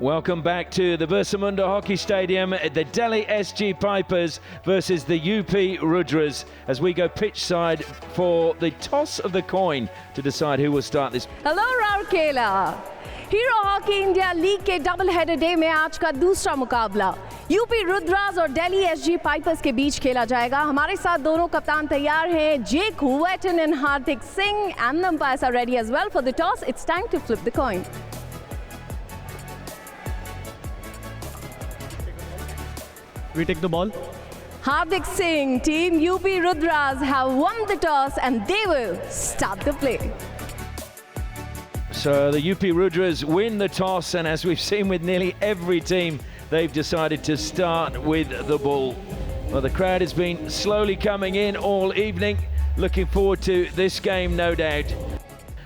Welcome back to the Birsamunda Hockey Stadium, the Delhi SG Pipers versus the UP Rudras, as we go pitch side for the toss of the coin to decide who will start this. Hello Raurkela. Hero hockey India league के double header day में आज का दूसरा मुकाबला UP Rudras और Delhi SG pipers के बीच खेला जाएगा। हमारे साथ दोनों कप्तान तैयार हैं, Jake Whetton and Hardik Singh, and the umpires are ready as well for the toss. It's time to flip the coin. We take the ball. Hardik Singh, team UP Rudras have won the toss and they will start the play. So the UP Rudras win the toss, and as we've seen with nearly every team, they've decided to start with the ball. Well, the crowd has been slowly coming in all evening, looking forward to this game, no doubt,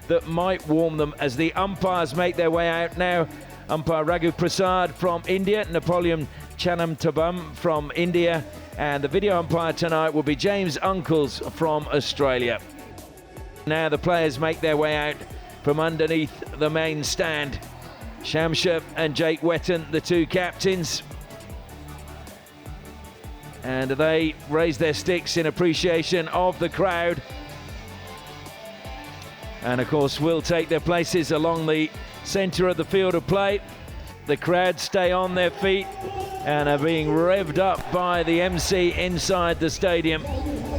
that might warm them as the umpires make their way out now. Umpire Raghu Prasad from India, Napoleon Chanamtabam from India, and the video umpire tonight will be James Uncles from Australia. Now the players make their way out from underneath the main stand. Shamsha and Jake Wetton, the two captains, and they raise their sticks in appreciation of the crowd, and of course will take their places along the centre of the field of play. The crowd stay on their feet and are being revved up by the MC inside the stadium.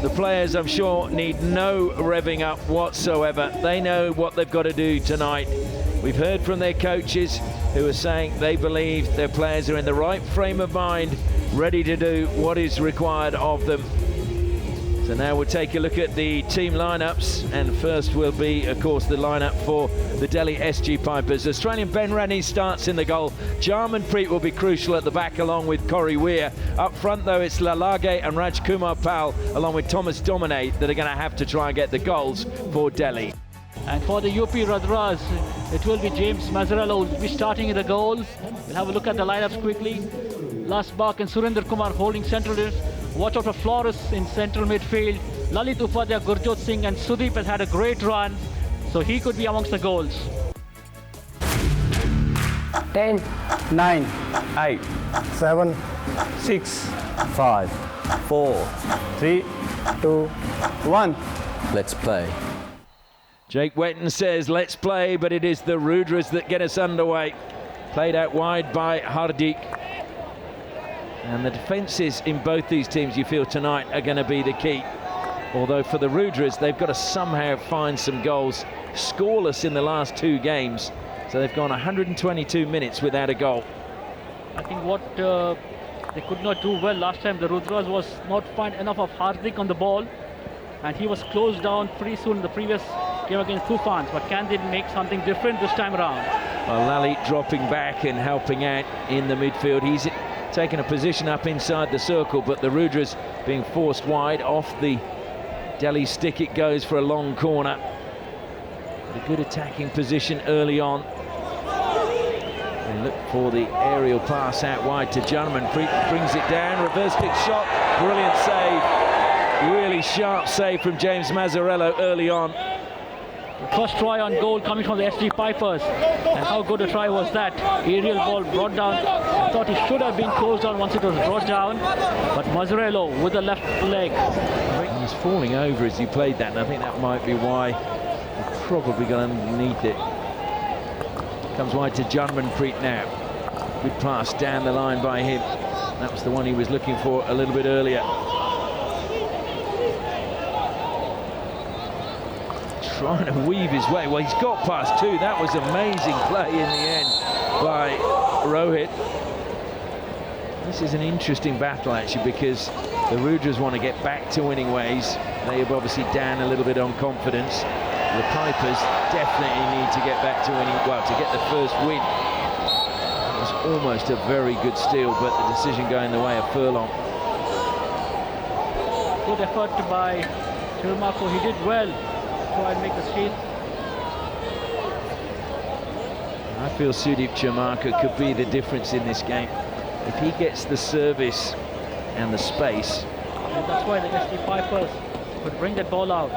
The players, I'm sure, need no revving up whatsoever. They know what they've got to do tonight. We've heard from their coaches who are saying they believe their players are in the right frame of mind, ready to do what is required of them. So now we'll take a look at the team lineups, and first will be, of course, the lineup for the Delhi SG Pipers. Australian Ben Rennie starts in the goal. Jarmanpreet will be crucial at the back along with Corey Weir. Up front, though, it's Lalage and Rajkumar Pal along with Thomas Domine that are going to have to try and get the goals for Delhi. And for the UP Rudras, it will be James Mazzarello who will be starting in the goal. We'll have a look at the lineups quickly. Lasbak and Surinder Kumar holding central. Watch out for Flores in central midfield. Lalit Upadhyay, Gurjot Singh and Sudeep has had a great run, so he could be amongst the goals. 10, 9, 8, 7, 6, 5, 4, 3, 2, 1. let's play. Jake Wetton says let's play, but it is the Rudras that get us underway. Played out wide by Hardik. And the defences in both these teams, you feel tonight, are going to be the key. Although for the Rudras, they've got to somehow find some goals. Scoreless in the last two games, so they've gone 122 minutes without a goal. I think what they could not do well last time, the Rudras, was not find enough of Hardik on the ball, and he was closed down pretty soon in the previous game against Tufans. But can they make something different this time around? Well, Lalit dropping back and helping out in the midfield. He's taken a position up inside the circle, but the Rudras being forced wide off the Delhi stick. It goes for a long corner. A good attacking position early on. They look for the aerial pass out wide to Jarmanpreet, brings it down, reverse stick shot, brilliant save. Really sharp save from James Mazzarello early on. The first try on goal coming from the SG Pipers, and how good a try was that. Aerial ball brought down. I thought he should have been closed down once it was brought down, but Mazzarello with the left leg. He was falling over as he played that, and I think that might be why he probably got underneath it. Comes wide to Jarmanpreet now. Good pass down the line by him. That was the one he was looking for a little bit earlier. Trying to weave his way. Well, he's got past two. That was amazing play in the end by Rohit. This is an interesting battle, actually, because the Rudras want to get back to winning ways. They have obviously down a little bit on confidence. The Pipers definitely need to get back to winning, well, to get the first win. It was almost a very good steal, but the decision going the way of Furlong. Good effort by Chirmako. He did well. Try and make the steal. I feel Sudeep Chirmaka could be the difference in this game. If he gets the service and the space. And that's why the SG Pipers could bring that ball out.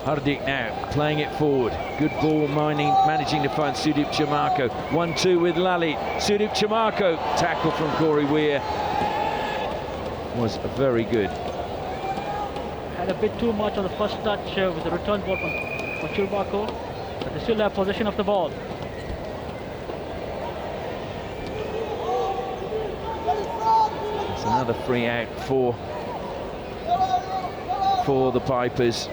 Hardik now playing it forward. Good ball managing to find Sudip Chamarko. 1-2 with Lally. Sudip Chamarko. Tackle from Corey Weir was very good. Had a bit too much on the first touch with the return ball from Chulbako, but they still have possession of the ball. It's another free out for the Pipers.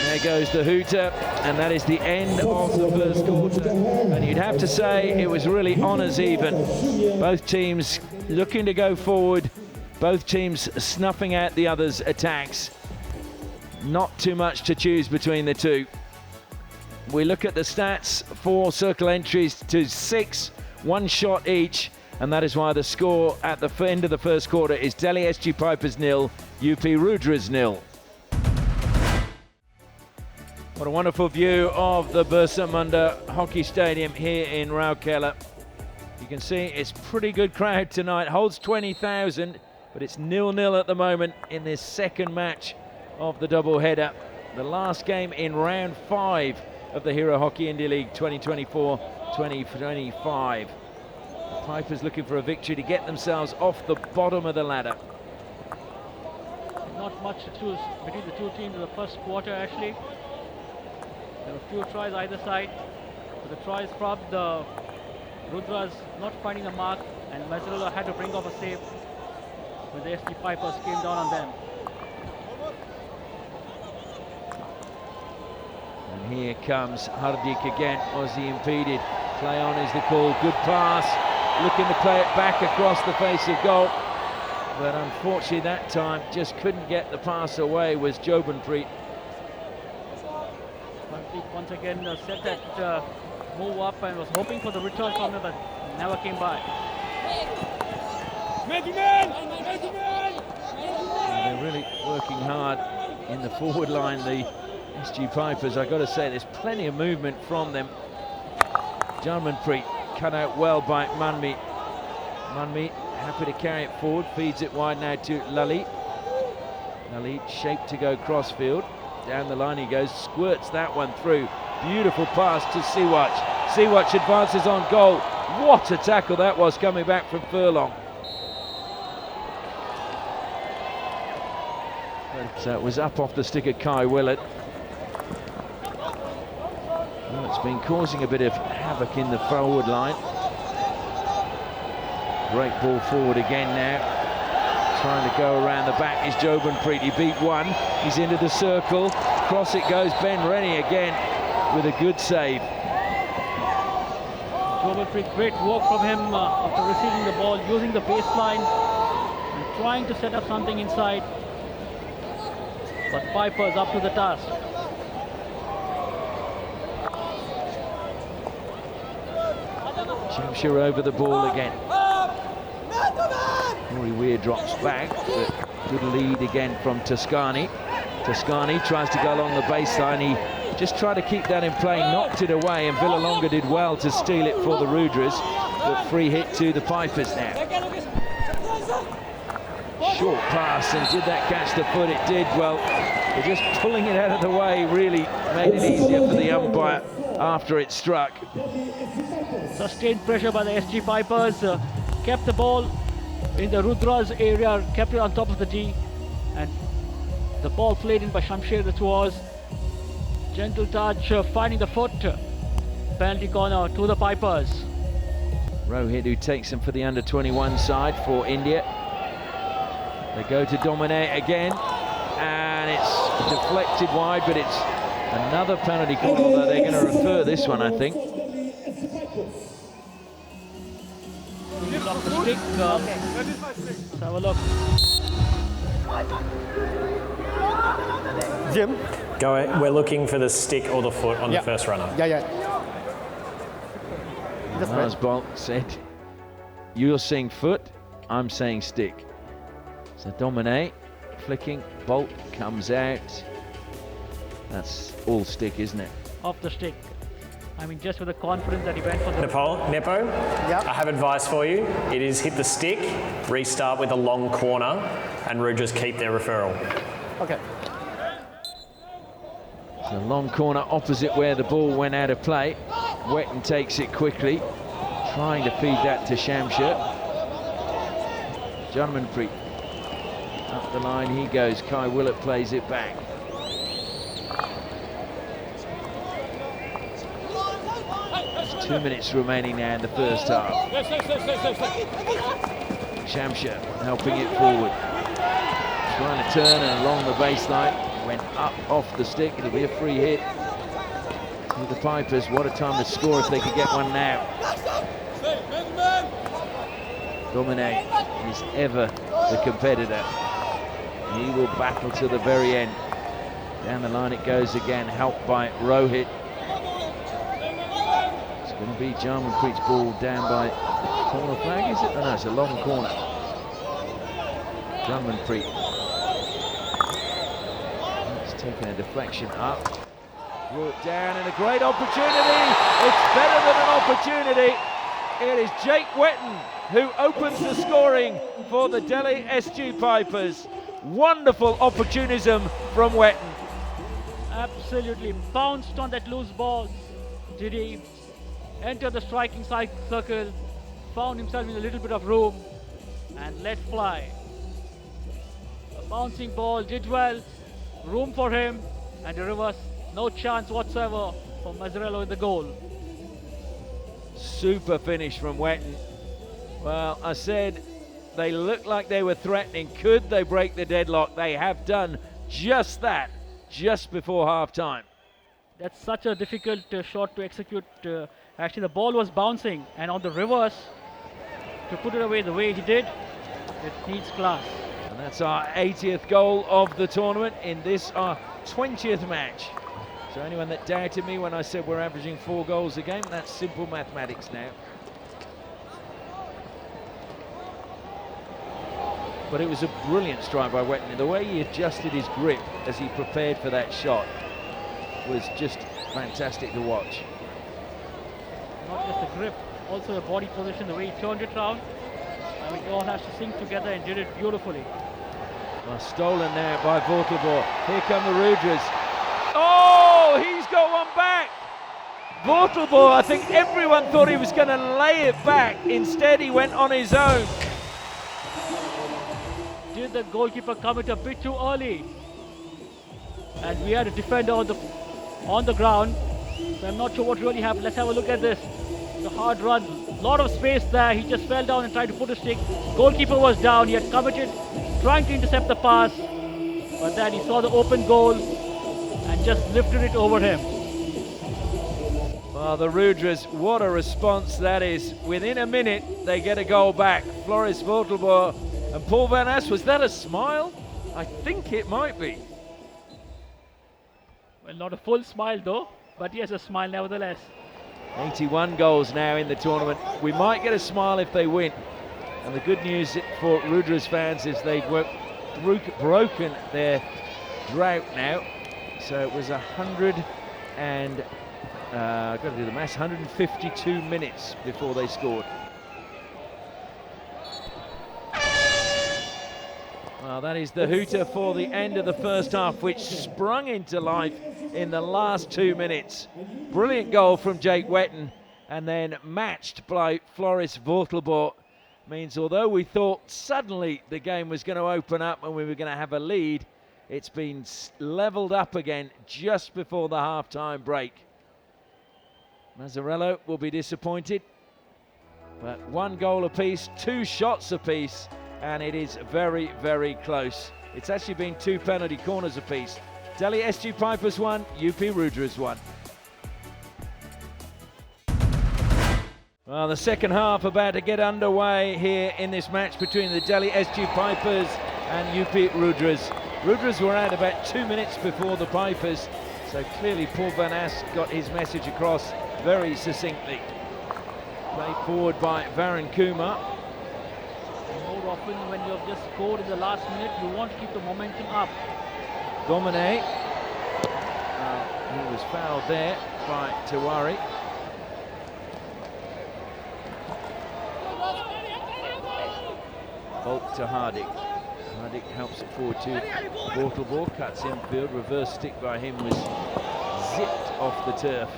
There goes the hooter, and that is the end of the first quarter. And you'd have to say it was really honours even. Both teams looking to go forward, both teams snuffing out the others' attacks. Not too much to choose between the two. We look at the stats: 4 circle entries to 6, 1 shot each, and that is why the score at the end of the first quarter is Delhi SG Pipers 0, UP Rudras 0. What a wonderful view of the Birsa Munda Hockey Stadium here in Rourkela. You can see it's pretty good crowd tonight, holds 20,000, but it's 0-0 at the moment in this second match of the double-header. The last game in round 5 of the Hero Hockey India League 2024-2025. The Pipers looking for a victory to get themselves off the bottom of the ladder. Not much to choose between the two teams in the first quarter, actually. There were a few tries either side. So the tries propped the Rudras not finding the mark, and Mazzarella had to bring off a save when the SG Pipers came down on them. And here comes Hardik again. Was he impeded? Play on is the call. Good pass. Looking to play it back across the face of goal. But unfortunately that time just couldn't get the pass away was Jobanpreet. Once again set that move up and was hoping for the return from him, but never came by. They're really working hard in the forward line, the SG Pipers. I've got to say, there's plenty of movement from them. Jarmanpreet cut out well by Manmeet. Manmeet happy to carry it forward, feeds it wide now to Lalit. Lalit shaped to go crossfield. Down the line he goes, squirts that one through. Beautiful pass to Siwach. Siwach advances on goal. What a tackle that was coming back from Furlong. But it was up off the stick of Kai Willett. Well, it's been causing a bit of havoc in the forward line. Great ball forward again now. Trying to go around the back is Jobanpreet. He beat one. He's into the circle. Cross it goes. Ben Rennie again with a good save. Jobanpreet, great work from him after receiving the ball, using the baseline and trying to set up something inside. But Pipers up to the task. Jamshir over the ball again. Corey Weir drops back, but good lead again from Toscani. Toscani tries to go along the baseline. He just tried to keep that in play, knocked it away, and Villalonga did well to steal it for the Rudras. But free hit to the Pipers now. Short pass, and did that catch the foot? It did. Well, they're just pulling it out of the way really made it easier for the umpire after it struck. Sustained pressure by the SG Pipers, kept the ball in the Rudras area, kept it on top of the D, and the ball played in by Shamsher. That was gentle touch, finding the foot, penalty corner to the Pipers. Rohit, who takes them for the under-21 side for India. They go to dominate again, and it's deflected wide, but it's another penalty corner, although they're going to refer this one, I think. Off the stick. Let's have a look. Jim? Go ahead. We're looking for the stick or the foot on the first runner. Yeah. Lars Bolt said, you're saying foot, I'm saying stick. So Domine flicking, Bolt comes out. That's all stick, isn't it? Off the stick. I mean, just with the confidence that he went for the... Nepo, Yeah. I have advice for you. It is hit the stick, restart with a long corner, and Rudras keep their referral. Okay. The long corner opposite where the ball went out of play. Wetton takes it quickly, trying to feed that to Shamsher. Janmanpreet. Up the line he goes. Kai Willett plays it back. There's 2 minutes remaining now in the first half. Shamsher helping it forward. Trying to turn and along the baseline. Went up off the stick. It'll be a free hit to the Pipers. What a time to score if they could get one now. Domine is ever the competitor. He will battle to the very end. Down the line it goes again, helped by Rohit. It's going to be Jarmanpreet's ball down by corner flag, is it? Oh, no, it's a long corner. Jarmanpreet. He's taking a deflection up. Brought down and a great opportunity. It's better than an opportunity. It is Jake Wetton who opens the scoring for the Delhi SG Pipers. Wonderful opportunism from Wetton. Absolutely bounced on that loose ball. Did he enter the striking circle, found himself in a little bit of room and let fly. A bouncing ball, did well, room for him, and a reverse, no chance whatsoever for Mazzarello in the goal. Super finish from Wetton. Well, I said they looked like they were threatening. Could they break the deadlock? They have done just that, just before half-time. That's such a difficult shot to execute. Actually, the ball was bouncing, and on the reverse, to put it away the way he did, it needs class. And that's our 80th goal of the tournament in this, our 20th match. So anyone that doubted me when I said we're averaging 4 goals a game, that's simple mathematics now. But it was a brilliant strike by Wetton. The way he adjusted his grip as he prepared for that shot was just fantastic to watch. Not just the grip, also the body position, the way he turned it around. I mean, it all has to sync together and did it beautifully. Well, stolen now by Vortelbohr. Here come the Rudras. Oh, he's got one back. Vortelbohr, I think everyone thought he was going to lay it back. Instead, he went on his own. Did the goalkeeper come it a bit too early? And we had a defender on the ground. So I'm not sure what really happened. Let's have a look at this. The hard run, a lot of space there. He just fell down and tried to put a stick. Goalkeeper was down. He had committed, trying to intercept the pass, but then he saw the open goal and just lifted it over him. Well, the Rudras, what a response that is. Within a minute, they get a goal back. Floris Vortelbohr and Paul Van As. Was that a smile? I think it might be. Well, not a full smile though, but yes, a smile nevertheless. 81 goals now in the tournament. We might get a smile if they win. And the good news for Rudras fans is they've broken their drought now. So it was 152 minutes before they scored. Well, that is the hooter for the end of the first half, which sprung into life in the last 2 minutes. Brilliant goal from Jake Wetton, and then matched by Floris Vortelbohr. Means although we thought suddenly the game was going to open up and we were going to have a lead, it's been levelled up again just before the half-time break. Mazzarello will be disappointed, but 1 goal apiece, 2 shots apiece, and it is very, very close. It's actually been 2 penalty corners apiece. Delhi SG Pipers 1, UP Rudras 1. Well, the second half about to get underway here in this match between the Delhi SG Pipers and UP Rudras. Rudras were out about 2 minutes before the Pipers, so clearly Paul Van As got his message across very succinctly. Played forward by Varun Kumar. More often when you have just scored in the last minute, you want to keep the momentum up. Domine. He was fouled there by Tiwari. Bolt to Hardik. Hardik helps it forward to Bortleball, cuts infield, reverse stick by him was zipped off the turf.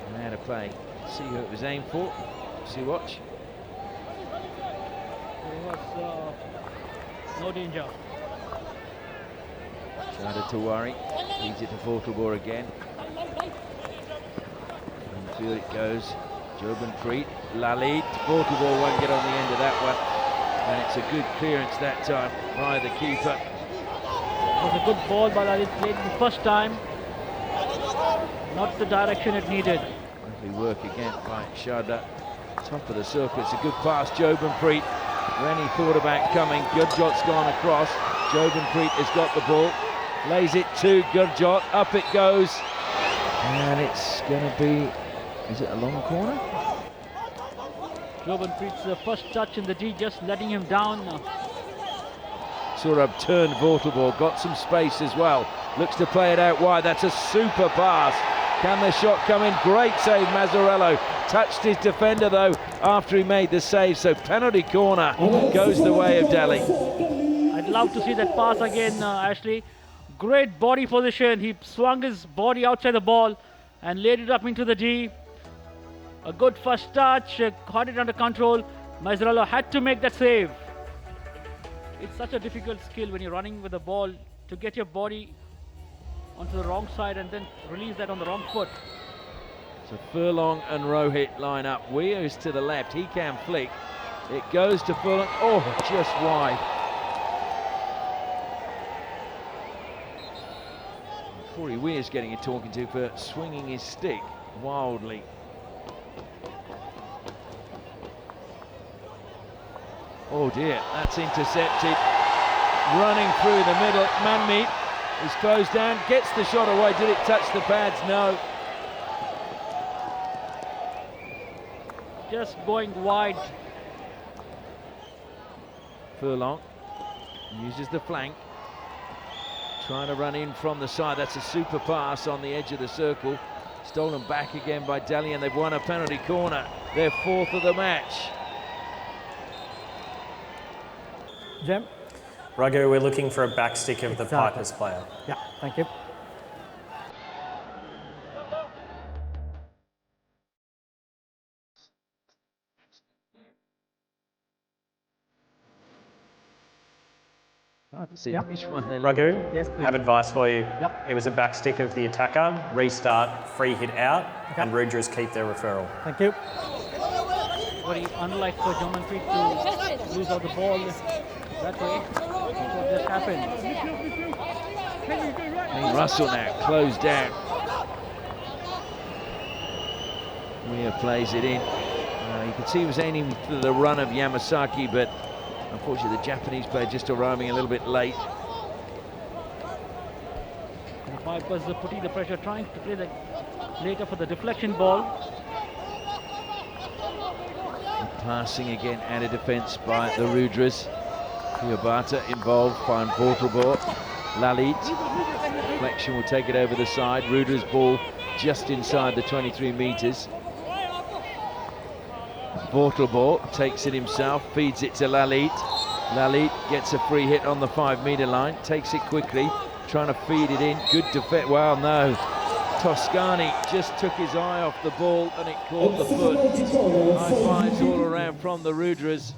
And out of play. See who it was aimed for. See, watch. There was no danger. Shada Tawari leads it to Bortleball again. Infield it goes. Jobanpreet, Lalit. Bortleball won't get on the end of that one. And it's a good clearance that time by the keeper. It was a good ball by Lalit, played the first time. Not the direction it needed. Lovely work again by Shada. Top of the circle, it's a good pass. Jobanpreet. Rennie thought about coming. Gurjot's gone across. Jobanpreet has got the ball. Lays it to Gurjot. Up it goes. And it's going to be, is it a long corner? Jobanpreet's first touch in the D, just letting him down. Surab turned Bortleball, got some space as well. Looks to play it out wide. That's a super pass. Can the shot come in? Great save, Mazzarello. Touched his defender though after he made the save. So penalty corner goes the way of Delhi. I'd love to see that pass again, Ashley. Great body position. He swung his body outside the ball and laid it up into the D. A good first touch, caught it under control. Mazzarello had to make that save. It's such a difficult skill when you're running with the ball to get your body onto the wrong side and then release that on the wrong foot. So Furlong and Rohit line up. Weir is to the left. He can flick. It goes to Furlong. Oh, just wide. Corey Weir's getting a talking to for swinging his stick wildly. Oh dear, that's intercepted. Running through the middle. Manmeet is closed down, gets the shot away. Did it touch the pads? No. Just going wide. Furlong uses the flank. Trying to run in from the side. That's a super pass on the edge of the circle. Stolen back again by Delhi, and they've won a penalty corner. Their fourth of the match. Jem? Raghu, we're looking for a backstick of the Pipers player. Yeah, thank you. See which one they Raghu, Yes, please. have advice for you. Yep. It was a backstick of the attacker, restart, free hit out, and Rudras keep their referral. Thank you. Very unlike for Jobanpreet to lose out the ball that way. What just happened? And Russell now closed down. Weir plays it in. You can see he was aiming for the run of Yamasaki, but unfortunately the Japanese player just arriving a little bit late. The Pipers are putting the pressure, trying to play the later for the deflection ball. Passing again out of defence by the Rudras. Kyobata involved, fine Bortleball. Lalit, deflection will take it over the side. Rudras ball just inside the 23 metres. Bortleball takes it himself, feeds it to Lalit. Lalit gets a free hit on the 5 metre line, takes it quickly, trying to feed it in. Good defence. Well, no. Toscani just took his eye off the ball and it caught the foot. High fives all around from the Rudras.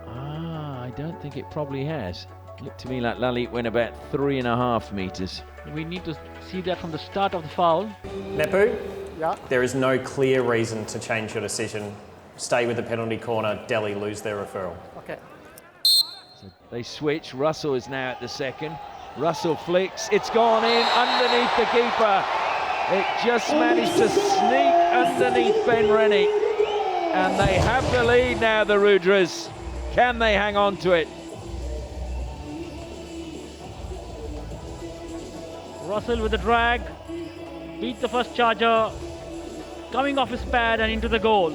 I don't think it probably has. Looked to me like Lalit went about 3.5 metres. We need to see that from the start of the foul. Nepu, Yeah. there is no clear reason to change your decision. Stay with the penalty corner, Delhi lose their referral. Okay. So they switch. Russell is now at the second. Russell flicks. It's gone in underneath the keeper. It just managed to sneak underneath Ben Rennie. And they have the lead now, the Rudras. Can they hang on to it? Russell with the drag, beat the first charger, coming off his pad and into the goal.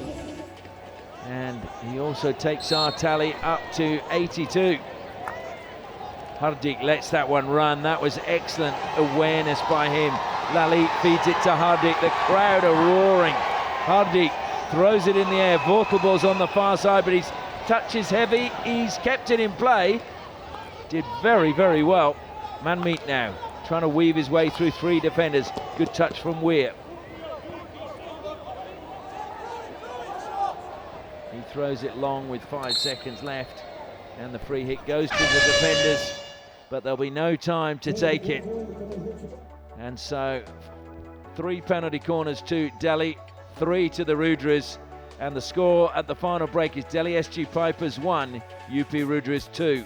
And he also takes our tally up to 82. Hardik lets that one run. That was excellent awareness by him. Lalit feeds it to Hardik. The crowd are roaring. Hardik throws it in the air. Vortelbo's on the far side, but his touch is heavy. He's kept it in play. Did very, very well. Manmeet now trying to weave his way through three defenders. Good touch from Weir. He throws it long with 5 seconds left, and the free hit goes to the defenders, but there'll be no time to take it. And so 3 penalty corners to Delhi, 3 to the Rudras, and the score at the final break is Delhi SG Pipers 1, UP Rudras 2.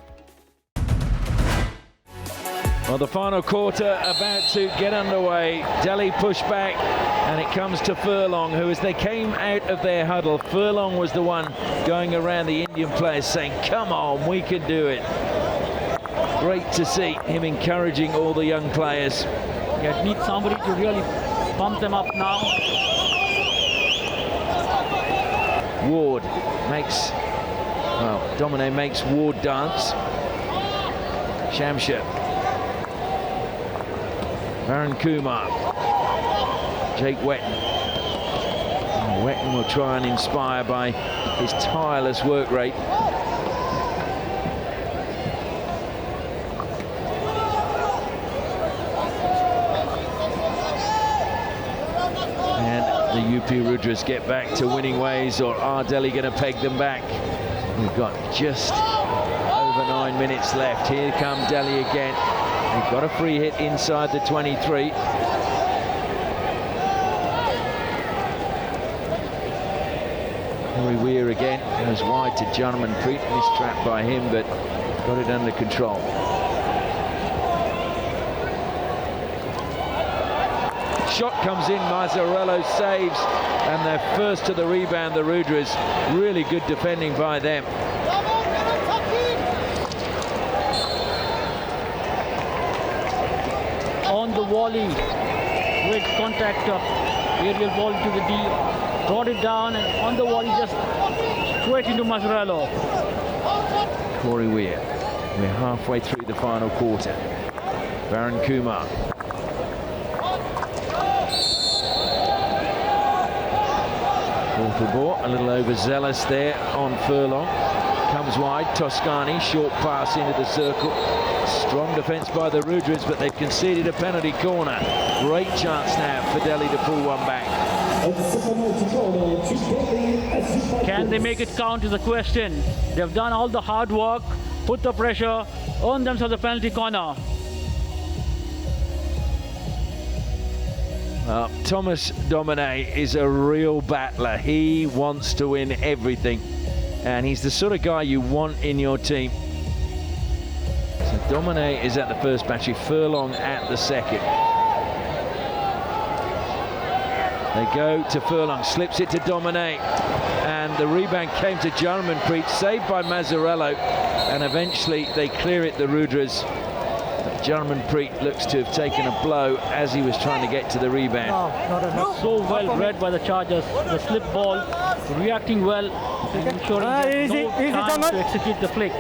Well, the final quarter about to get underway. Delhi push back, and it comes to Furlong, who, as they came out of their huddle, Furlong was the one going around the Indian players saying, come on, we can do it. Great to see him encouraging all the young players. Yeah, it needs somebody to really pump them up now. Ward makes, well, Domine makes Ward dance. Shamsher. Varun Kumar. Jake Wetton. Wetton will try and inspire by his tireless work rate. The UP Rudras get back to winning ways, or are Delhi going to peg them back? We've got just over 9 minutes left. Here come Delhi again. They've got a free hit inside the 23. Harry Weir again goes wide to Janmanpreet. Missed trapped by him, but got it under control. Shot comes in, Mazzarello saves, and they're first to the rebound, the Rudras. Really good defending by them. On the volley, great contact, aerial ball to the D, brought it down, and on the volley just straight into Mazzarello. Corey Weir, we're halfway through the final quarter. Varun Kumar. Vortelbo a little overzealous there on Furlong. Comes wide, Toscani, short pass into the circle. Strong defence by the Rudras, but they've conceded a penalty corner. Great chance now for Delhi to pull one back. Can they make it count is the question. They've done all the hard work, put the pressure, earned themselves a penalty corner. Thomas Domine is a real battler. He wants to win everything, and he's the sort of guy you want in your team. So Domine is at the first battery, Furlong at the second. They go to Furlong, slips it to Domine, and the rebound came to Janmanpreet, saved by Mazzarello, and eventually they clear it, the Rudras. Janmanpreet looks to have taken a blow as he was trying to get to the rebound. So well read by the Chargers, the slip ball, reacting well, ensuring no time to execute the flick.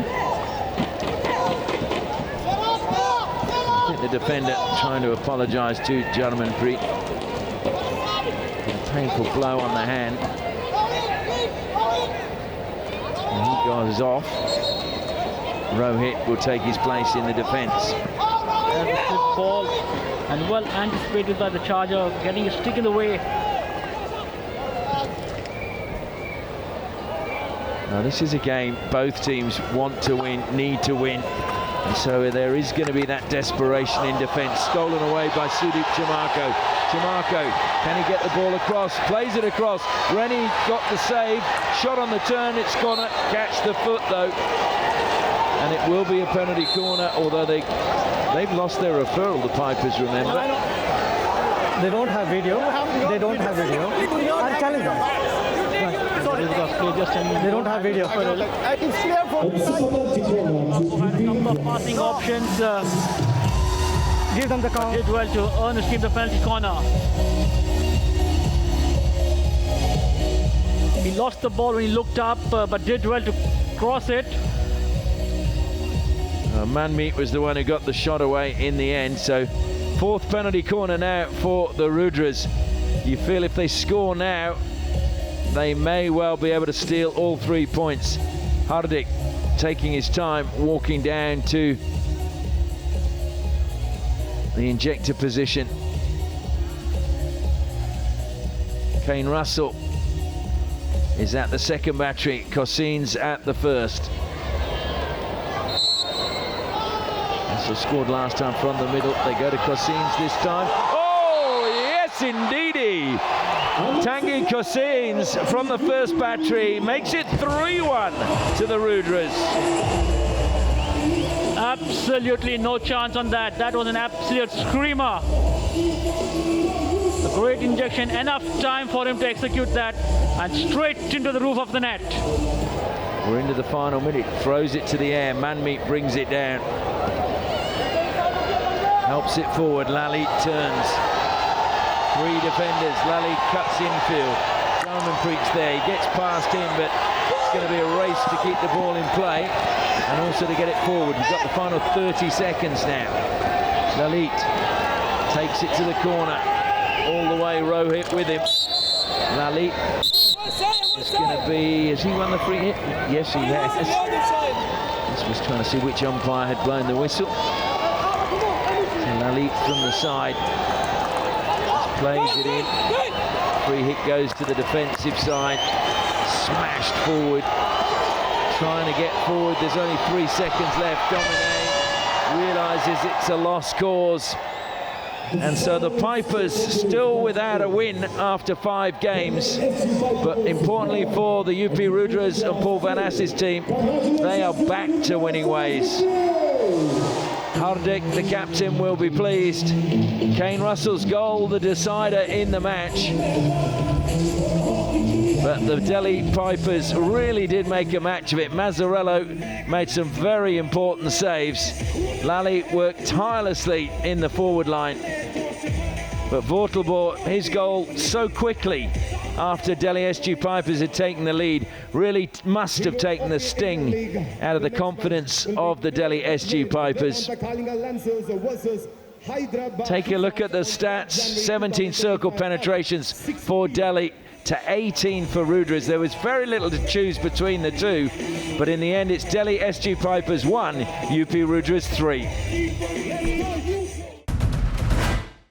I think the defender trying to apologise to Janmanpreet. A painful blow on the hand. And he goes off. Rohit will take his place in the defence. There's a slip ball, and well anticipated by the Charger, getting a stick in the way. Now this is a game both teams want to win, need to win, and so there is going to be that desperation in defence. Stolen away by Sudeep Chamarko. Chamarko, can he get the ball across? Plays it across. Rennie got the save. Shot on the turn, it's gonna catch the foot though. And it will be a penalty corner, although they've lost their referral, the Pipers, remember. They don't have video. They don't have video. I'll challenge them. They don't have video. It's clear for a couple of passing options. Give them the count. Did well to earn his team the penalty corner. He lost the ball when he looked up, but did well to cross it. Manmeet was the one who got the shot away in the end. So fourth penalty corner now for the Rudras. You feel if they score now, they may well be able to steal all 3 points. Hardik taking his time, walking down to the injector position. Kane Russell is at the second battery, Cossines at the first. Russell scored last time from the middle. They go to Cossines this time. Oh, yes, indeedy! Tanguy Cossines from the first battery makes it 3-1 to the Rudras. Absolutely no chance on that. That was an absolute screamer. A great injection, enough time for him to execute that, and straight into the roof of the net. We're into the final minute. Throws it to the air. Manmeet brings it down. Helps it forward. Lally turns. 3 defenders. Lally cuts infield. Salmanpreet's there. He gets past him, but it's going to be a race to keep the ball in play and also to get it forward. We've got the final 30 seconds now. Lalit takes it to the corner. All the way, Rohit with him. Lalit is going to be... Has he won the free hit? Yes, he has. This was trying to see which umpire had blown the whistle. So Lalit from the side. Plays it in. Free hit goes to the defensive side. Smashed forward. Trying to get forward. There's only 3 seconds left. Domine realizes it's a lost cause. And so the Pipers still without a win after 5 games. But importantly for the UP Rudras and Paul Van Ass's team, they are back to winning ways. Hardik, the captain, will be pleased. Kane Russell's goal, the decider in the match. But the Delhi Pipers really did make a match of it. Mazzarello made some very important saves. Lally worked tirelessly in the forward line. But Vortelboer, his goal so quickly after Delhi SG Pipers had taken the lead, really must have taken the sting out of the confidence of the Delhi SG Pipers. Take a look at the stats. 17 circle penetrations for Delhi to 18 for Rudras. There was very little to choose between the two, but in the end it's Delhi SG Pipers 1, UP Rudras 3.